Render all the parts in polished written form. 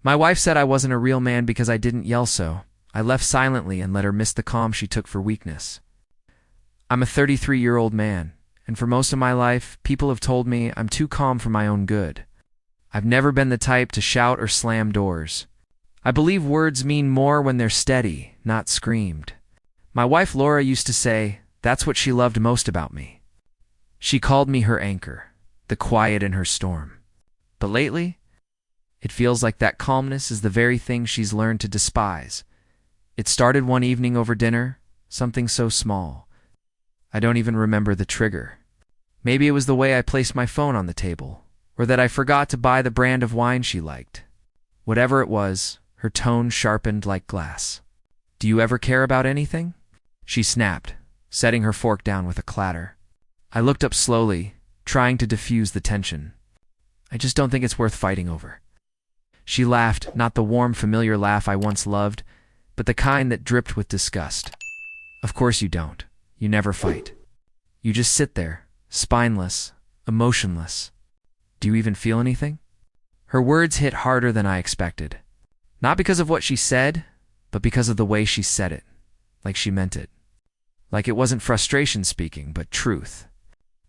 My wife said I wasn't a real man because I didn't yell, so I left silently and let her miss the calm she took for weakness. I'm a 33-year-old man, and for most of my life, people have told me I'm too calm for my own good. I've never been the type to shout or slam doors. I believe words mean more when they're steady, not screamed. My wife Laura used to say that's what she loved most about me. She called me her anchor, the quiet in her storm. But lately, it feels like that calmness is the very thing she's learned to despise. It started one evening over dinner, something so small. I don't even remember the trigger. Maybe it was the way I placed my phone on the table, or that I forgot to buy the brand of wine she liked. Whatever it was, her tone sharpened like glass. "Do you ever care about anything?" she snapped, setting her fork down with a clatter. I looked up slowly, trying to diffuse the tension. "I just don't think it's worth fighting over." She laughed, not the warm, familiar laugh I once loved, but the kind that dripped with disgust. "Of course you don't. You never fight. You just sit there, spineless, emotionless. Do you even feel anything?" Her words hit harder than I expected. Not because of what she said, but because of the way she said it. Like she meant it. Like it wasn't frustration speaking, but truth.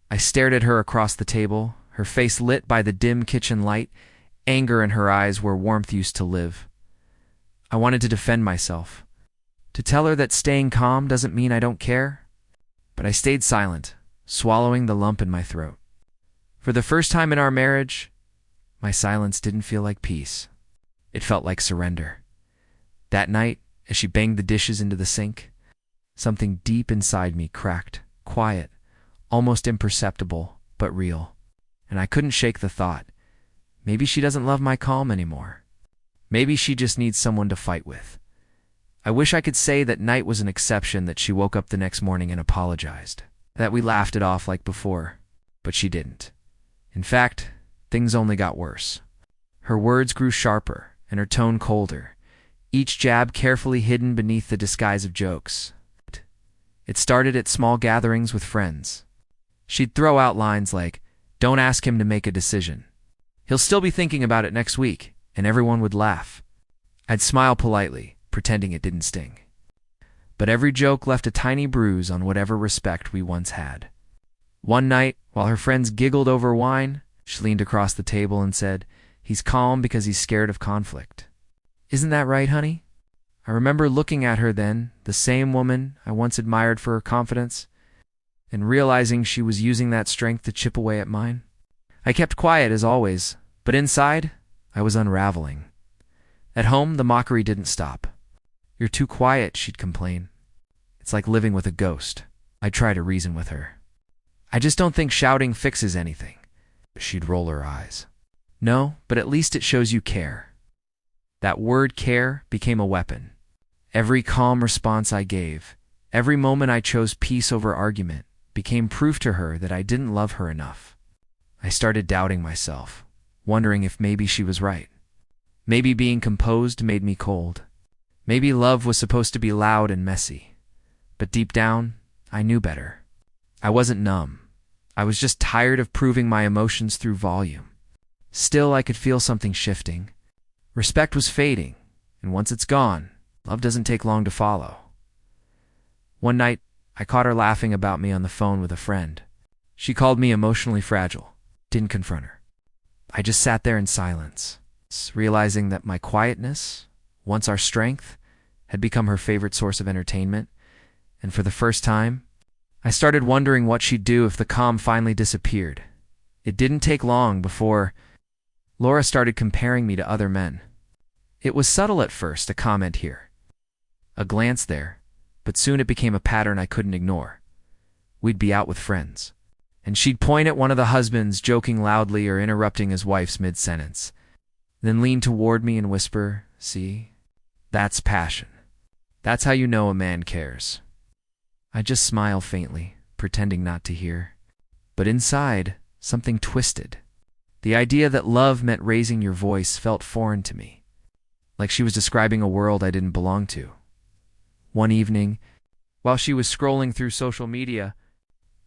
I stared at her across the table, her face lit by the dim kitchen light, anger in her eyes where warmth used to live. I wanted to defend myself. To tell her that staying calm doesn't mean I don't care. But I stayed silent, swallowing the lump in my throat. For the first time in our marriage, my silence didn't feel like peace. It felt like surrender. That night, as she banged the dishes into the sink, something deep inside me cracked, quiet, almost imperceptible, but real. And I couldn't shake the thought. Maybe she doesn't love my calm anymore. Maybe she just needs someone to fight with. I wish I could say that night was an exception, that she woke up the next morning and apologized, that we laughed it off like before, but she didn't. In fact, things only got worse. Her words grew sharper and her tone colder, each jab carefully hidden beneath the disguise of jokes. It started at small gatherings with friends. She'd throw out lines like, "Don't ask him to make a decision. He'll still be thinking about it next week," and everyone would laugh. I'd smile politely, pretending it didn't sting. But every joke left a tiny bruise on whatever respect we once had. One night, while her friends giggled over wine, she leaned across the table and said, "He's calm because he's scared of conflict." Isn't that right, honey? I remember looking at her then, the same woman I once admired for her confidence, and realizing she was using that strength to chip away at mine. I kept quiet as always, but inside, I was unraveling. At home, the mockery didn't stop. "You're too quiet," she'd complain. "It's like living with a ghost." I'd try to reason with her. "I just don't think shouting fixes anything." She'd roll her eyes. "No, but at least it shows you care." That word care became a weapon. Every calm response I gave, every moment I chose peace over argument, became proof to her that I didn't love her enough. I started doubting myself, wondering if maybe she was right. Maybe being composed made me cold. Maybe love was supposed to be loud and messy. But deep down, I knew better. I wasn't numb. I was just tired of proving my emotions through volume. Still, I could feel something shifting. Respect was fading, and once it's gone, love doesn't take long to follow. One night, I caught her laughing about me on the phone with a friend. She called me emotionally fragile. Didn't confront her. I just sat there in silence, realizing that my quietness, once our strength, had become her favorite source of entertainment, and for the first time, I started wondering what she'd do if the calm finally disappeared. It didn't take long before Laura started comparing me to other men. It was subtle at first, a comment here, a glance there, but soon it became a pattern I couldn't ignore. We'd be out with friends, and she'd point at one of the husbands, joking loudly or interrupting his wife's mid-sentence, then lean toward me and whisper, "See? That's passion. That's how you know a man cares." I just smile faintly, pretending not to hear. But inside, something twisted. The idea that love meant raising your voice felt foreign to me, like she was describing a world I didn't belong to. One evening, while she was scrolling through social media,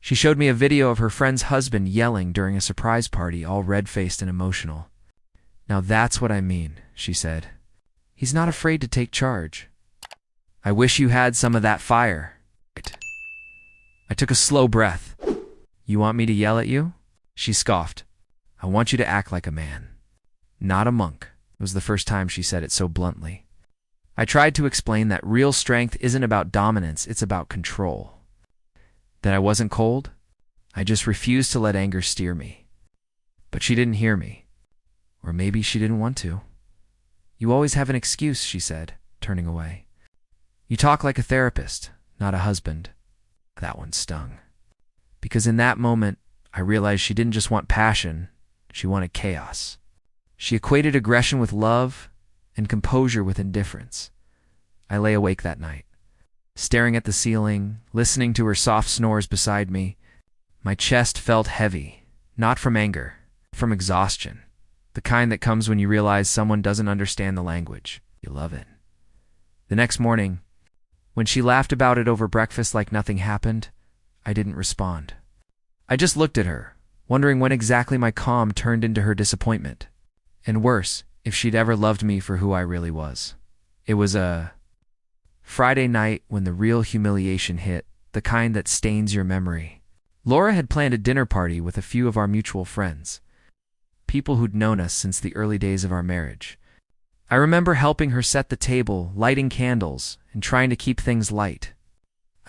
she showed me a video of her friend's husband yelling during a surprise party, all red-faced and emotional. Now that's what I mean. she said. He's not afraid to take charge. I wish you had some of that fire. I took a slow breath. You want me to yell at you? She scoffed. I want you to act like a man, not a monk. It was the first time she said it so bluntly. I tried to explain that real strength isn't about dominance, it's about control. That I wasn't cold. I just refused to let anger steer me. But she didn't hear me. Or maybe she didn't want to. You always have an excuse, she said, turning away. You talk like a therapist, not a husband. That one stung. Because in that moment, I realized she didn't just want passion, she wanted chaos. She equated aggression with love and composure with indifference. I lay awake that night, staring at the ceiling, listening to her soft snores beside me. My chest felt heavy, not from anger, from exhaustion, the kind that comes when you realize someone doesn't understand the language. You love it. The next morning, when she laughed about it over breakfast like nothing happened, I didn't respond. I just looked at her, wondering when exactly my calm turned into her disappointment. And worse, if she'd ever loved me for who I really was. It was a Friday night when the real humiliation hit, the kind that stains your memory. Laura had planned a dinner party with a few of our mutual friends, people who'd known us since the early days of our marriage. I remember helping her set the table, lighting candles, and trying to keep things light.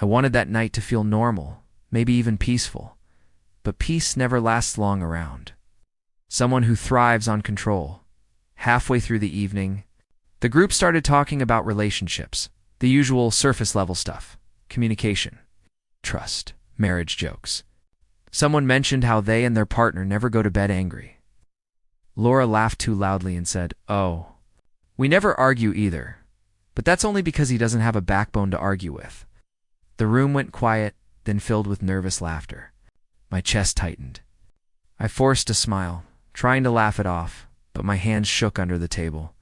I wanted that night to feel normal, maybe even peaceful. But peace never lasts long around. Someone who thrives on control. Halfway through the evening, the group started talking about relationships, the usual surface-level stuff, communication, trust, marriage jokes. Someone mentioned how they and their partner never go to bed angry. Laura laughed too loudly and said, "Oh, we never argue either, but that's only because he doesn't have a backbone to argue with." The room went quiet, then filled with nervous laughter. My chest tightened. I forced a smile, trying to laugh it off, but my hands shook under the table.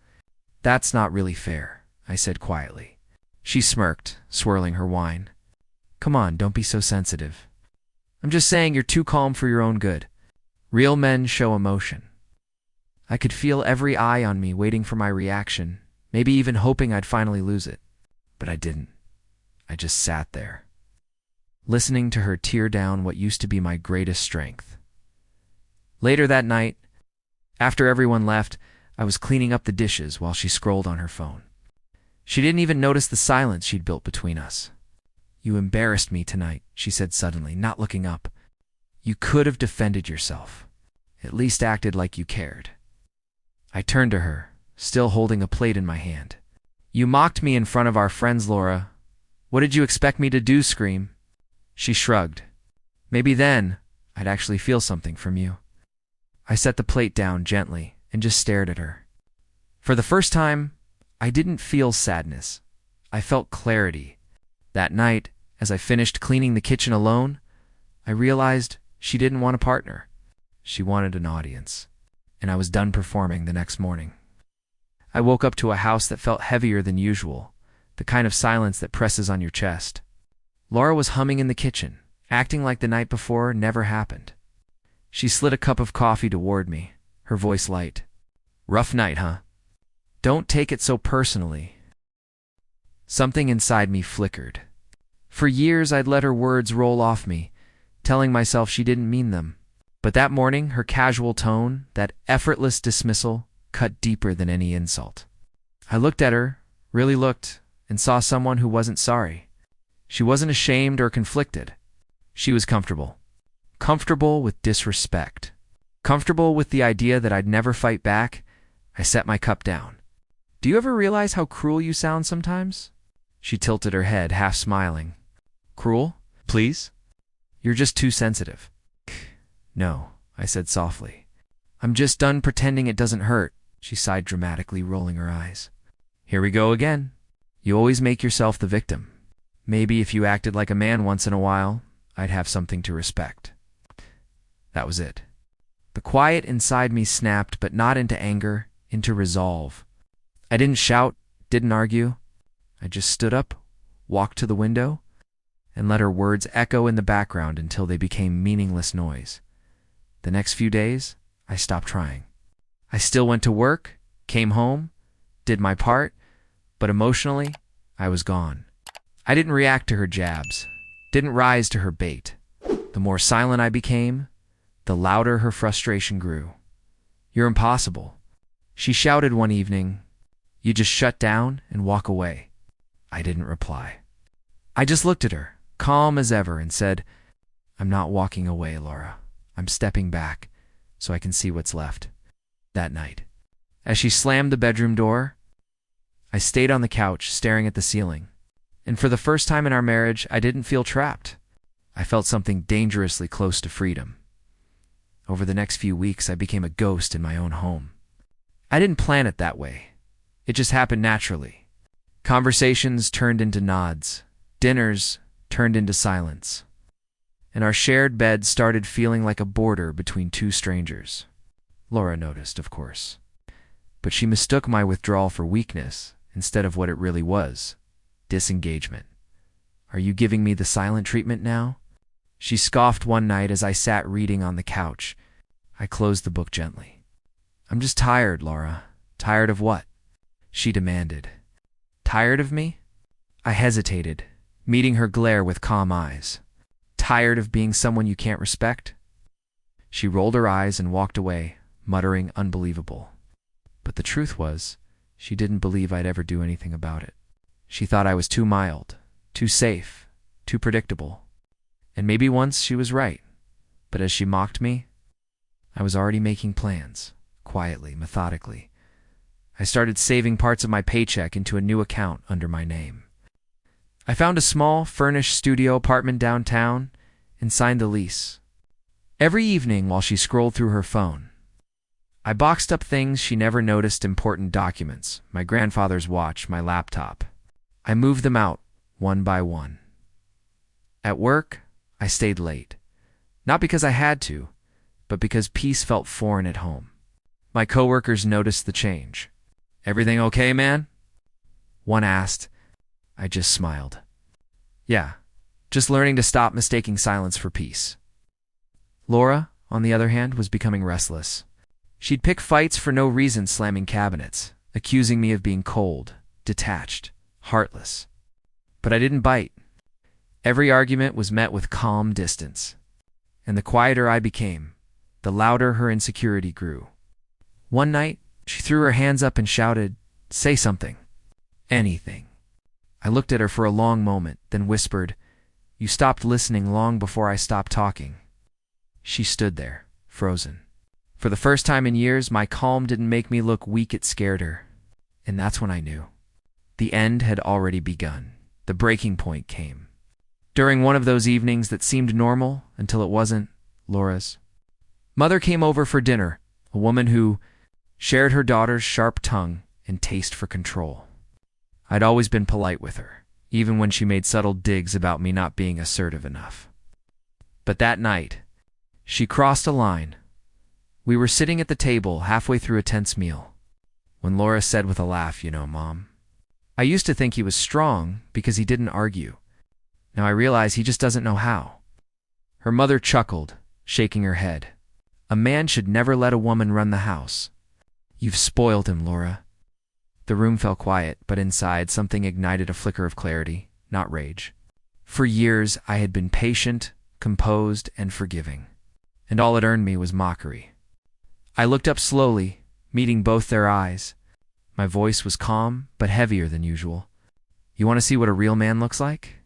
"That's not really fair," I said quietly. She smirked, swirling her wine. "Come on, don't be so sensitive. I'm just saying you're too calm for your own good. Real men show emotion." I could feel every eye on me waiting for my reaction, maybe even hoping I'd finally lose it. But I didn't. I just sat there, listening to her tear down what used to be my greatest strength. Later that night, after everyone left, I was cleaning up the dishes while she scrolled on her phone. She didn't even notice the silence she'd built between us. "You embarrassed me tonight," she said suddenly, not looking up. "You could have defended yourself. At least acted like you cared." I turned to her, still holding a plate in my hand. "You mocked me in front of our friends, Laura. What did you expect me to do, scream?" She shrugged. "Maybe then I'd actually feel something from you." I set the plate down gently and just stared at her. For the first time, I didn't feel sadness. I felt clarity. That night, as I finished cleaning the kitchen alone, I realized she didn't want a partner. She wanted an audience. And I was done performing the next morning. I woke up to a house that felt heavier than usual, the kind of silence that presses on your chest. Laura was humming in the kitchen, acting like the night before never happened. She slid a cup of coffee toward me, her voice light. "Rough night, huh? Don't take it so personally." Something inside me flickered. For years I'd let her words roll off me, telling myself she didn't mean them. But that morning, her casual tone, that effortless dismissal, cut deeper than any insult. I looked at her, really looked, and saw someone who wasn't sorry. She wasn't ashamed or conflicted. She was comfortable. Comfortable with disrespect. Comfortable with the idea that I'd never fight back. I set my cup down. "Do you ever realize how cruel you sound sometimes?" She tilted her head, half smiling. "Cruel? Please? You're just too sensitive." "No," I said softly. "I'm just done pretending it doesn't hurt," she sighed dramatically, rolling her eyes. "Here we go again. You always make yourself the victim. Maybe if you acted like a man once in a while, I'd have something to respect." That was it. The quiet inside me snapped, but not into anger, into resolve. I didn't shout, didn't argue. I just stood up, walked to the window, and let her words echo in the background until they became meaningless noise. The next few days, I stopped trying. I still went to work, came home, did my part, but emotionally, I was gone. I didn't react to her jabs, didn't rise to her bait. The more silent I became, the louder her frustration grew. "You're impossible," she shouted one evening. "You just shut down and walk away." I didn't reply. I just looked at her, calm as ever, and said, "I'm not walking away, Laura. I'm stepping back so I can see what's left." That night, as she slammed the bedroom door, I stayed on the couch staring at the ceiling. And for the first time in our marriage, I didn't feel trapped. I felt something dangerously close to freedom. Over the next few weeks, I became a ghost in my own home. I didn't plan it that way. It just happened naturally. Conversations turned into nods. Dinners turned into silence. And our shared bed started feeling like a border between two strangers. Laura noticed, of course. But she mistook my withdrawal for weakness instead of what it really was: disengagement. "Are you giving me the silent treatment now?" She scoffed one night as I sat reading on the couch. I closed the book gently. "I'm just tired, Laura." "Tired of what?" she demanded. "Tired of me?" I hesitated, meeting her glare with calm eyes. "Tired of being someone you can't respect?" She rolled her eyes and walked away, muttering unbelievable. But the truth was, she didn't believe I'd ever do anything about it. She thought I was too mild, too safe, too predictable. And maybe once she was right. But as she mocked me, I was already making plans, quietly, methodically. I started saving parts of my paycheck into a new account under my name. I found a small, furnished studio apartment downtown and signed the lease. Every evening while she scrolled through her phone, I boxed up things she never noticed: important documents, my grandfather's watch, my laptop. I moved them out, one by one. At work, I stayed late. Not because I had to, but because peace felt foreign at home. My coworkers noticed the change. "Everything okay, man?" one asked. I just smiled. "Yeah, just learning to stop mistaking silence for peace." Laura, on the other hand, was becoming restless. She'd pick fights for no reason, slamming cabinets, accusing me of being cold, detached, heartless. But I didn't bite. Every argument was met with calm distance. And the quieter I became, the louder her insecurity grew. One night, she threw her hands up and shouted, "Say something. Anything." I looked at her for a long moment, then whispered, "You stopped listening long before I stopped talking." She stood there, frozen. For the first time in years, my calm didn't make me look weak, it scared her. And that's when I knew. The end had already begun. The breaking point came. During one of those evenings that seemed normal until it wasn't, Laura's mother came over for dinner, a woman who shared her daughter's sharp tongue and taste for control. I'd always been polite with her, even when she made subtle digs about me not being assertive enough. But that night, she crossed a line. We were sitting at the table halfway through a tense meal, when Laura said with a laugh, "You know, Mom, I used to think he was strong because he didn't argue. Now I realize he just doesn't know how." Her mother chuckled, shaking her head. "A man should never let a woman run the house. You've spoiled him, Laura." The room fell quiet, but inside something ignited a flicker of clarity, not rage. For years I had been patient, composed, and forgiving, and all it earned me was mockery. I looked up slowly, meeting both their eyes. My voice was calm, but heavier than usual. "You want to see what a real man looks like?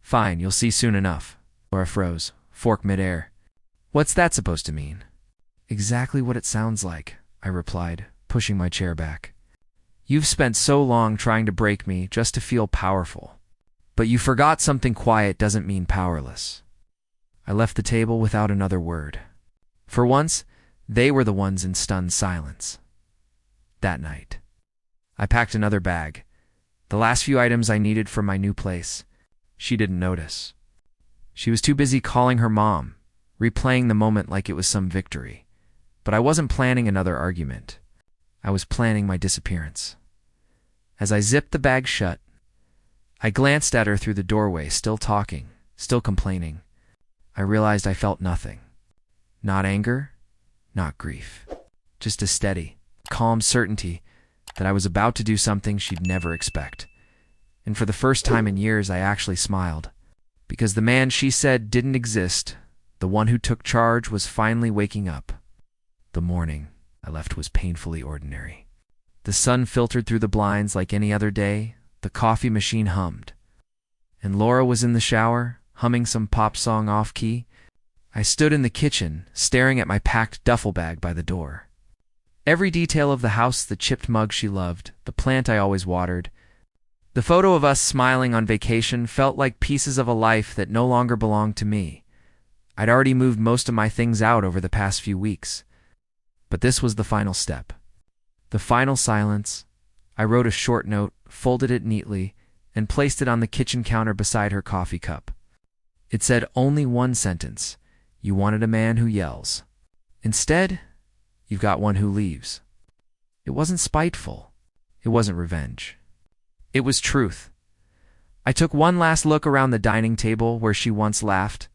Fine, you'll see soon enough." Laura froze, fork midair. "What's that supposed to mean?" "Exactly what it sounds like," I replied, pushing my chair back. "You've spent so long trying to break me just to feel powerful. But you forgot something: quiet doesn't mean powerless." I left the table without another word. For once, they were the ones in stunned silence. That night, I packed another bag, the last few items I needed for my new place. She didn't notice. She was too busy calling her mom, replaying the moment like it was some victory. But I wasn't planning another argument. I was planning my disappearance. As I zipped the bag shut, I glanced at her through the doorway, still talking, still complaining. I realized I felt nothing. Not anger, not grief. Just a steady, calm certainty that I was about to do something she'd never expect. And for the first time in years, I actually smiled. Because the man she said didn't exist, the one who took charge, was finally waking up. The morning I left was painfully ordinary. The sun filtered through the blinds like any other day, the coffee machine hummed. And Laura was in the shower, humming some pop song off-key. I stood in the kitchen, staring at my packed duffel bag by the door. Every detail of the house, the chipped mug she loved, the plant I always watered, the photo of us smiling on vacation, felt like pieces of a life that no longer belonged to me. I'd already moved most of my things out over the past few weeks. But this was the final step. The final silence. I wrote a short note, folded it neatly, and placed it on the kitchen counter beside her coffee cup. It said only one sentence. You wanted a man who yells. Instead, you've got one who leaves. It wasn't spiteful. It wasn't revenge. It was truth. I took one last look around the dining table where she once laughed,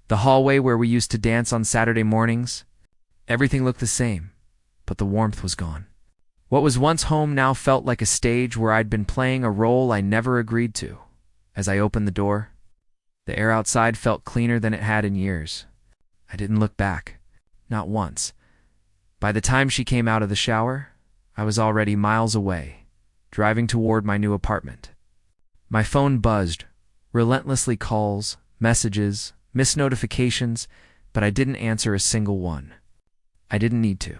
the hallway where we used to dance on Saturday mornings. Everything looked the same, but the warmth was gone. What was once home now felt like a stage where I'd been playing a role I never agreed to. As I opened the door, the air outside felt cleaner than it had in years. I didn't look back, not once. By the time she came out of the shower, I was already miles away, driving toward my new apartment. My phone buzzed, relentlessly calls, messages, missed notifications, but I didn't answer a single one. I didn't need to.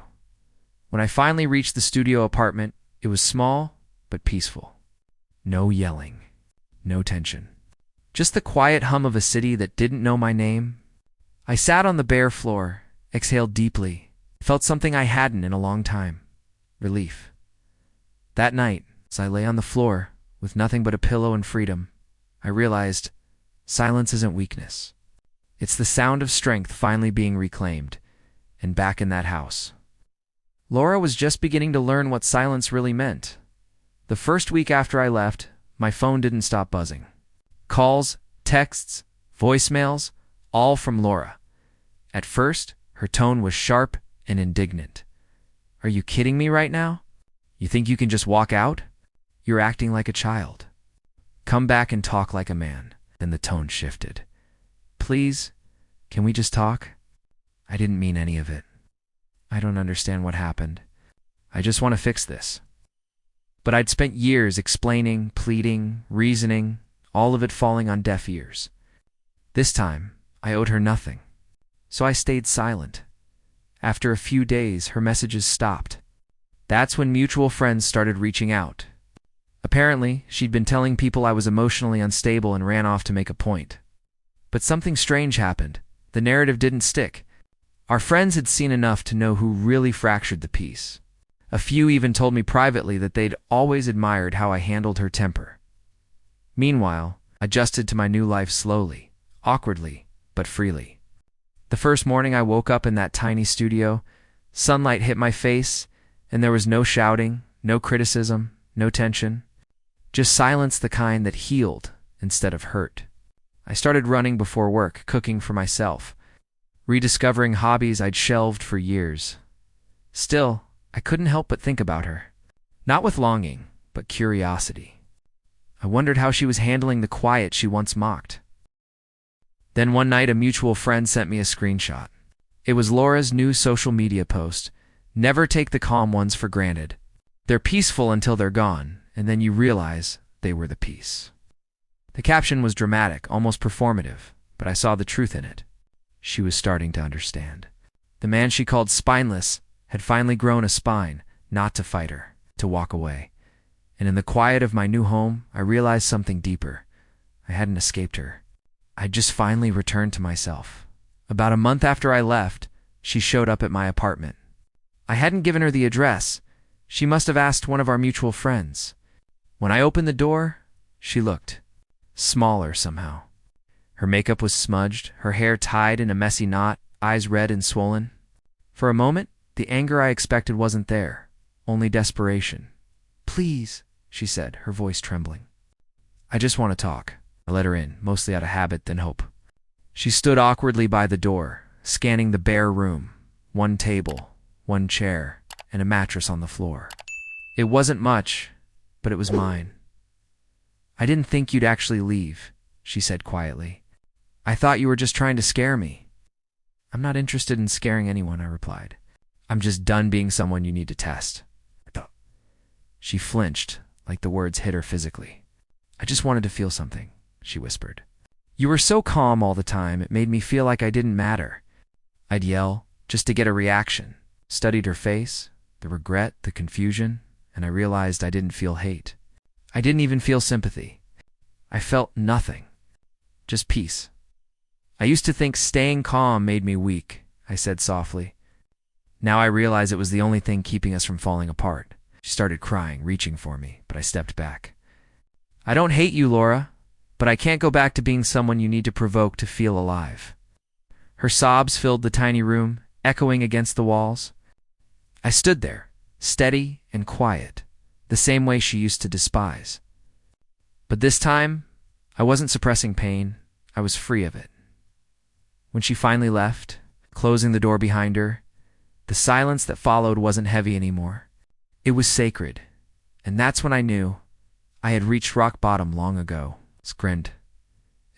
When I finally reached the studio apartment, it was small but peaceful. No yelling, no tension. Just the quiet hum of a city that didn't know my name. I sat on the bare floor, exhaled deeply, felt something I hadn't in a long time. Relief. That night, as I lay on the floor, with nothing but a pillow and freedom, I realized silence isn't weakness. It's the sound of strength finally being reclaimed, and back in that house. Laura was just beginning to learn what silence really meant. The first week after I left, my phone didn't stop buzzing. Calls, texts, voicemails, all from Laura. At first, her tone was sharp and indignant. Are you kidding me right now? You think you can just walk out? You're acting like a child. Come back and talk like a man. Then the tone shifted. Please, can we just talk? I didn't mean any of it. I don't understand what happened. I just want to fix this. But I'd spent years explaining, pleading, reasoning, all of it falling on deaf ears. This time, I owed her nothing. So I stayed silent. After a few days, her messages stopped. That's when mutual friends started reaching out. Apparently, she'd been telling people I was emotionally unstable and ran off to make a point. But something strange happened. The narrative didn't stick. Our friends had seen enough to know who really fractured the peace. A few even told me privately that they'd always admired how I handled her temper. Meanwhile, I adjusted to my new life slowly, awkwardly, but freely. The first morning I woke up in that tiny studio, sunlight hit my face, and there was no shouting, no criticism, no tension. Just silence, the kind that healed instead of hurt. I started running before work, cooking for myself, rediscovering hobbies I'd shelved for years. Still, I couldn't help but think about her. Not with longing, but curiosity. I wondered how she was handling the quiet she once mocked. Then one night a mutual friend sent me a screenshot. It was Laura's new social media post. Never take the calm ones for granted. They're peaceful until they're gone, and then you realize they were the peace. The caption was dramatic, almost performative, but I saw the truth in it. She was starting to understand. The man she called spineless had finally grown a spine, not to fight her, to walk away. And in the quiet of my new home, I realized something deeper. I hadn't escaped her. I'd just finally returned to myself. About a month after I left, she showed up at my apartment. I hadn't given her the address. She must have asked one of our mutual friends. When I opened the door, she looked smaller somehow. Her makeup was smudged, her hair tied in a messy knot, eyes red and swollen. For a moment, the anger I expected wasn't there, only desperation. "Please," she said, her voice trembling. "I just want to talk." I let her in, mostly out of habit than hope. She stood awkwardly by the door, scanning the bare room. One table, one chair, and a mattress on the floor. It wasn't much, but it was mine. I didn't think you'd actually leave, she said quietly. I thought you were just trying to scare me. I'm not interested in scaring anyone, I replied. I'm just done being someone you need to test. She flinched, like the words hit her physically. I just wanted to feel something, she whispered. You were so calm all the time, it made me feel like I didn't matter. I'd yell, just to get a reaction. Studied her face, the regret, the confusion, and I realized I didn't feel hate. I didn't even feel sympathy. I felt nothing. Just peace. I used to think staying calm made me weak, I said softly. Now I realize it was the only thing keeping us from falling apart. She started crying, reaching for me, but I stepped back. I don't hate you, Laura, but I can't go back to being someone you need to provoke to feel alive. Her sobs filled the tiny room, echoing against the walls. I stood there, steady and quiet, the same way she used to despise. But this time, I wasn't suppressing pain, I was free of it. When she finally left, closing the door behind her, the silence that followed wasn't heavy anymore. It was sacred, and that's when I knew I had reached rock bottom long ago. Grinned,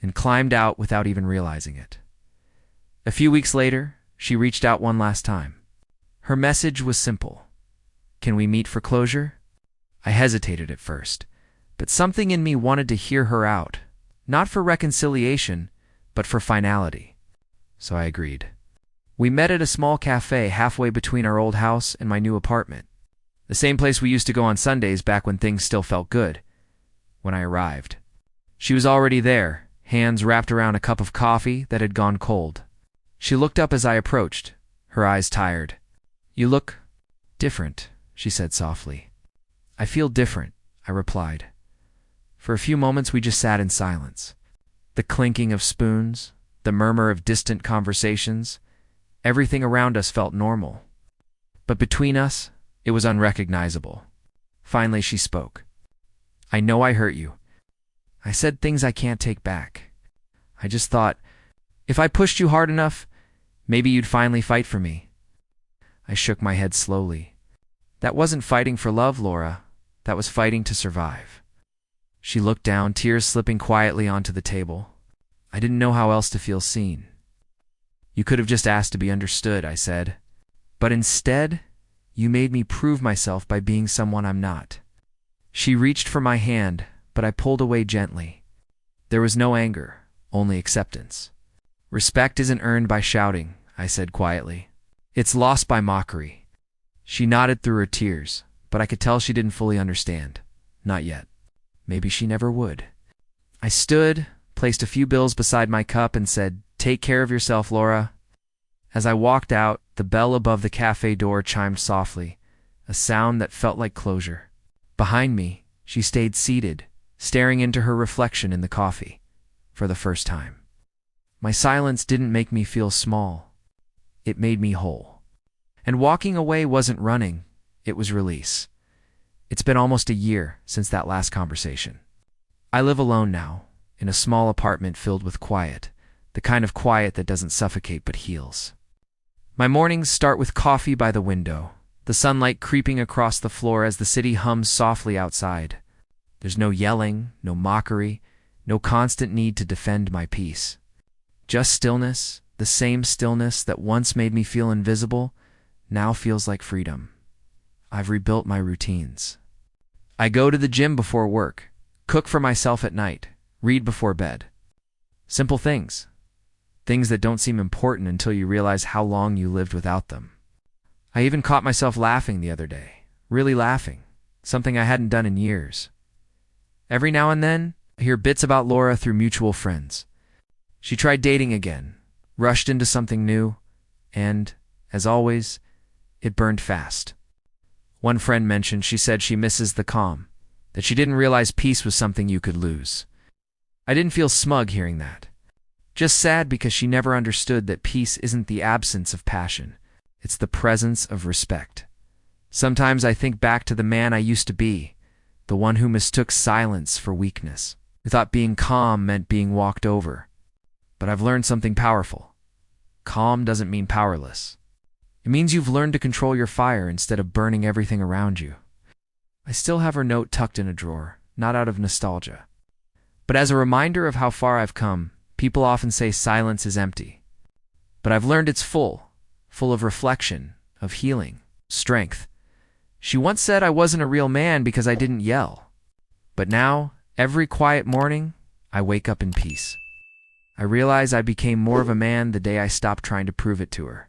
and climbed out without even realizing it. A few weeks later, she reached out one last time. Her message was simple. Can we meet for closure? I hesitated at first, but something in me wanted to hear her out, not for reconciliation, but for finality. So I agreed. We met at a small cafe halfway between our old house and my new apartment. The same place we used to go on Sundays back when things still felt good. When I arrived, she was already there, hands wrapped around a cup of coffee that had gone cold. She looked up as I approached, her eyes tired. You look different, she said softly. I feel different, I replied. For a few moments we just sat in silence. The clinking of spoons, the murmur of distant conversations, everything around us felt normal. But between us, it was unrecognizable. Finally she spoke. I know I hurt you. I said things I can't take back. I just thought, if I pushed you hard enough, maybe you'd finally fight for me. I shook my head slowly. That wasn't fighting for love, Laura. That was fighting to survive. She looked down, tears slipping quietly onto the table. I didn't know how else to feel seen. You could have just asked to be understood, I said. But instead, you made me prove myself by being someone I'm not. She reached for my hand, but I pulled away gently. There was no anger, only acceptance. Respect isn't earned by shouting, I said quietly. It's lost by mockery. She nodded through her tears, but I could tell she didn't fully understand. Not yet. Maybe she never would. I stood, placed a few bills beside my cup, and said, Take care of yourself, Laura. As I walked out, the bell above the cafe door chimed softly, a sound that felt like closure. Behind me, she stayed seated, staring into her reflection in the coffee, for the first time. My silence didn't make me feel small. It made me whole. And walking away wasn't running, it was release. It's been almost a year since that last conversation. I live alone now, in a small apartment filled with quiet, the kind of quiet that doesn't suffocate but heals. My mornings start with coffee by the window, the sunlight creeping across the floor as the city hums softly outside. There's no yelling, no mockery, no constant need to defend my peace. Just stillness, the same stillness that once made me feel invisible, now feels like freedom. I've rebuilt my routines. I go to the gym before work, cook for myself at night, read before bed. Simple things. Things that don't seem important until you realize how long you lived without them. I even caught myself laughing the other day, really laughing, something I hadn't done in years. Every now and then, I hear bits about Laura through mutual friends. She tried dating again, rushed into something new, and, as always, it burned fast. One friend mentioned she said she misses the calm, that she didn't realize peace was something you could lose. I didn't feel smug hearing that. Just sad because she never understood that peace isn't the absence of passion. It's the presence of respect. Sometimes I think back to the man I used to be, the one who mistook silence for weakness, who thought being calm meant being walked over. But I've learned something powerful. Calm doesn't mean powerless. It means you've learned to control your fire instead of burning everything around you. I still have her note tucked in a drawer, not out of nostalgia, but as a reminder of how far I've come. People often say silence is empty, but I've learned it's full of reflection, of healing, strength. She once said I wasn't a real man because I didn't yell. But now, every quiet morning, I wake up in peace. I realize I became more of a man the day I stopped trying to prove it to her.